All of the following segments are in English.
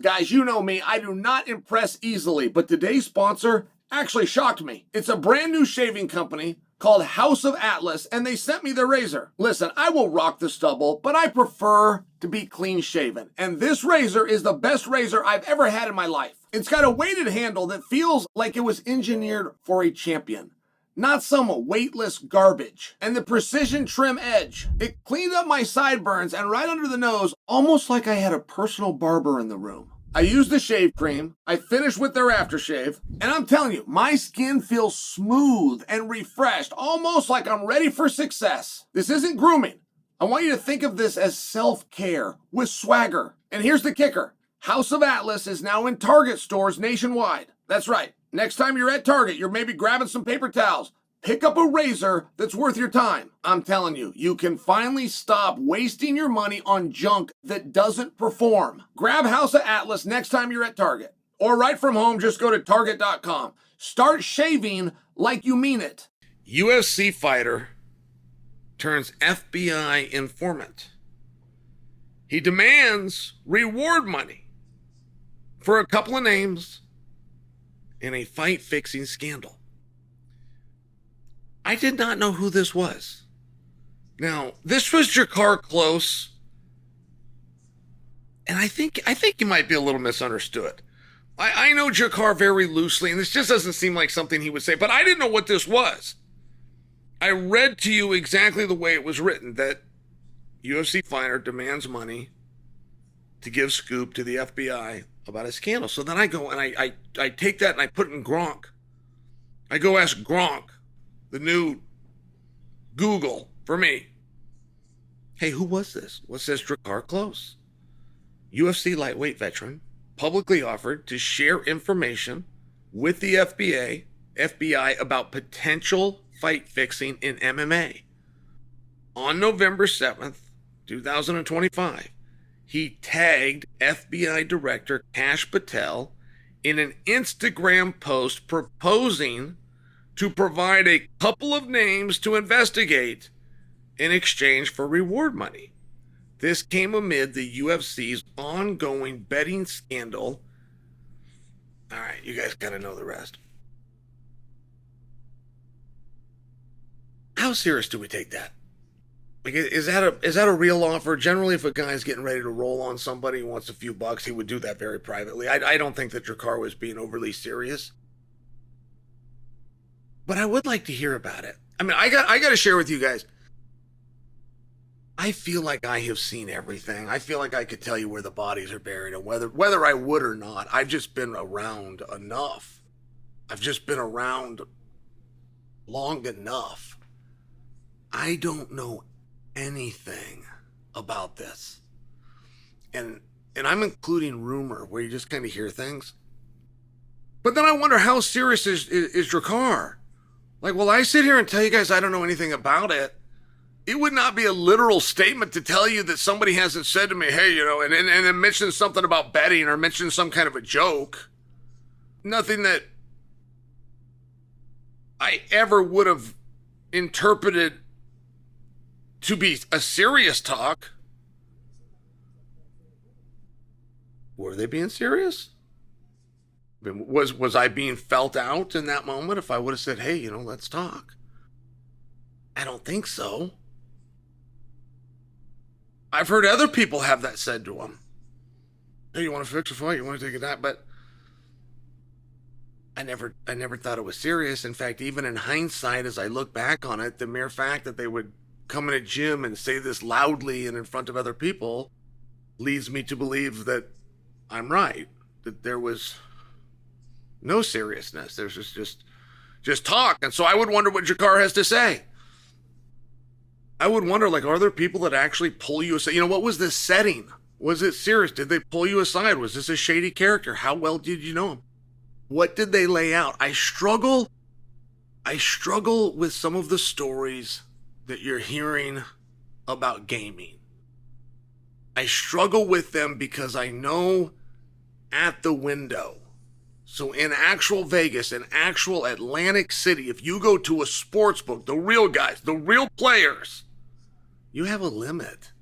Guys, you know me, I do not impress easily, but today's sponsor actually shocked me. It's a brand new shaving company called House of Atlas, and they sent me their razor. Listen, I will rock the stubble, but I prefer to be clean shaven. And this razor is the best razor I've ever had in my life. It's got a weighted handle that feels like it was engineered for a champion, not some weightless garbage. And the precision trim edge, it cleaned up my sideburns and right under the nose, almost like I had a personal barber in the room. I used the shave cream, I finished with their aftershave, and I'm telling you, my skin feels smooth and refreshed, almost like I'm ready for success. This isn't grooming. I want you to think of this as self-care with swagger. And here's the kicker. House of Atlas is now in Target stores nationwide. That's right. Next time you're at Target, you're maybe grabbing some paper towels. Pick up a razor that's worth your time. I'm telling you, you can finally stop wasting your money on junk that doesn't perform. Grab House of Atlas next time you're at Target. Or right from home, just go to Target.com. Start shaving like you mean it. UFC fighter turns FBI informant. He demands reward money for a couple of names in a fight-fixing scandal. I did not know who this was. Now, this was Drakkar Klose, and I think he might be a little misunderstood. I know Drakkar very loosely, and this just doesn't seem like something he would say, but I didn't know what this was. I read to you exactly the way it was written, that UFC fighter demands money to give scoop to the FBI about a scandal. So then I go and I take that and I put it in Gronk. I go ask Gronk, the new Google for me. Hey, who was this? Was this Drakkar Klose? UFC lightweight veteran, publicly offered to share information with the FBI about potential fight fixing in MMA. On November 7th, 2025, he tagged FBI Director Kash Patel in an Instagram post proposing to provide a couple of names to investigate in exchange for reward money. This came amid the UFC's ongoing betting scandal. All right, you guys gotta know the rest. How serious do we take that? Like, is that a real offer? Generally, if a guy's getting ready to roll on somebody who wants a few bucks, he would do that very privately. I don't think that Drakkar was being overly serious. But I would like to hear about it. I mean, I got to share with you guys. I feel like I have seen everything. I feel like I could tell you where the bodies are buried and whether I would or not. I've just been around enough. I've just been around long enough. I don't know anything about this. And I'm including rumor, where you just kind of hear things. But then I wonder, how serious is Drakkar? Like, will I sit here and tell you guys I don't know anything about it? It would not be a literal statement to tell you that somebody hasn't said to me, hey, and then mention something about betting or mention some kind of a joke. Nothing that I ever would have interpreted to be a serious talk. Were they being serious? Was I being felt out in that moment if I would have said, hey, let's talk? I don't think so. I've heard other people have that said to them. Hey, you want to fix a fight? You want to take it out? But I never thought it was serious. In fact, even in hindsight, as I look back on it, the mere fact that they would come in a gym and say this loudly and in front of other people leads me to believe that I'm right, that there was no seriousness. There's just talk. And so I would wonder what Drakkar has to say. I would wonder, are there people that actually pull you aside? What was this setting? Was it serious? Did they pull you aside? Was this a shady character? How well did you know him? What did they lay out? I struggle with some of the stories that you're hearing about gaming. I struggle with them because I know at the window. So in actual Vegas, in actual Atlantic City, if you go to a sports book, the real guys, the real players, you have a limit.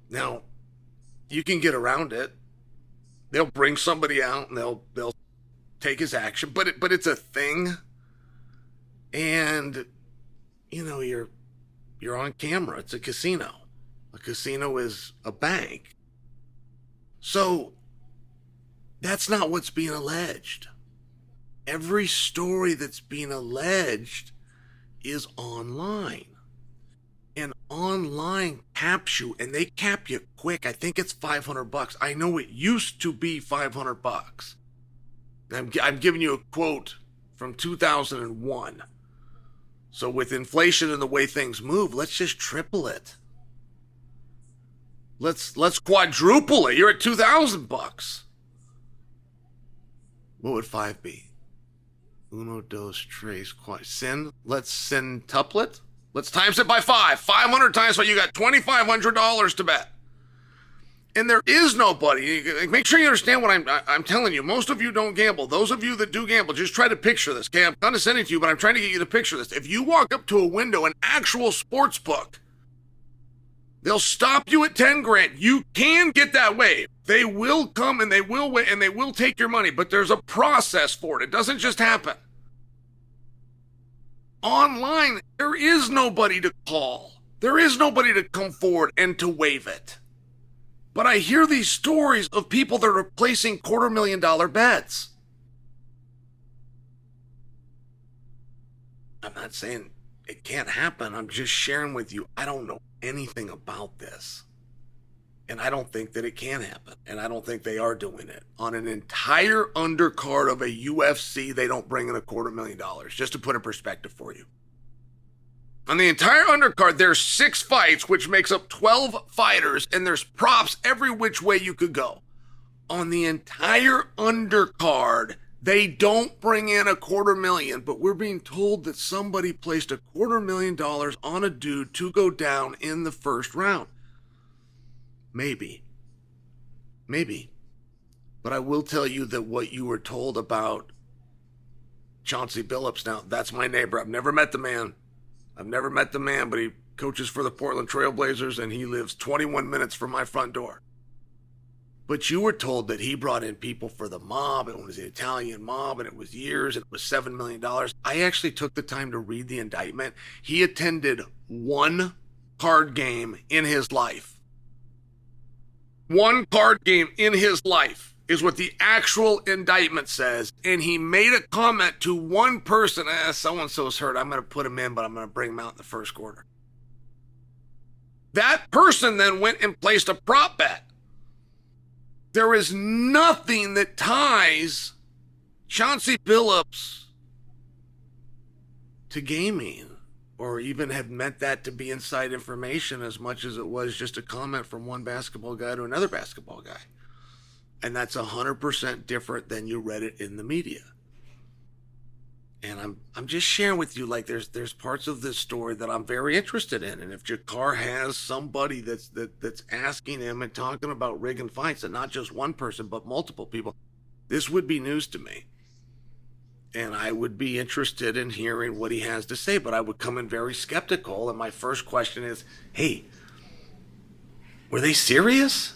Now, you can get around it. They'll bring somebody out and they'll take his action, but it's a thing. And you're on camera. It's a casino. A casino is a bank. So that's not what's being alleged. Every story that's being alleged is online. And online caps you, and they cap you quick. I think it's $500. I know it used to be $500. I'm giving you a quote from 2001. So with inflation and the way things move, let's just triple it. Let's quadruple it. You're at $2,000. What would 5 be? Uno, dos, tres, cuatro. Let's centuplet. Let's times it by 5. 500 times 5. You got $2,500 to bet. And there is nobody. Make sure you understand what I'm telling you. Most of you don't gamble. Those of you that do gamble, just try to picture this. Okay, I'm condescending to you, but I'm trying to get you to picture this. If you walk up to a window, an actual sports book, they'll stop you at 10 grand. You can get that way. They will come and they will wait and they will take your money, but there's a process for it. It doesn't just happen. Online, there is nobody to call. There is nobody to come forward and to waive it. But I hear these stories of people that are placing $250,000 bets. I'm not saying it can't happen. I'm just sharing with you. I don't know anything about this. And I don't think that it can happen. And I don't think they are doing it. On an entire undercard of a UFC, they don't bring in $250,000. Just to put in perspective for you. On the entire undercard, there's 6 fights, which makes up 12 fighters, and there's props every which way you could go. On the entire undercard, they don't bring in $250,000, but we're being told that somebody placed $250,000 on a dude to go down in the first round. Maybe. But I will tell you that what you were told about Chauncey Billups, now, that's my neighbor. I've never met the man, but he coaches for the Portland Trail Blazers, and he lives 21 minutes from my front door. But you were told that he brought in people for the mob, and it was the Italian mob, and it was years, and it was $7 million. I actually took the time to read the indictment. He attended one card game in his life. One card game in his life is what the actual indictment says. And he made a comment to one person, so-and-so's hurt. I'm going to put him in, but I'm going to bring him out in the first quarter. That person then went and placed a prop bet. There is nothing that ties Chauncey Billups to gaming, or even have meant that to be inside information as much as it was just a comment from one basketball guy to another basketball guy. And that's 100% different than you read it in the media. And I'm just sharing with you, like, there's parts of this story that I'm very interested in. And if Drakkar has somebody that's asking him and talking about rigging fights, and not just one person, but multiple people, this would be news to me. And I would be interested in hearing what he has to say, but I would come in very skeptical. And my first question is, hey, were they serious?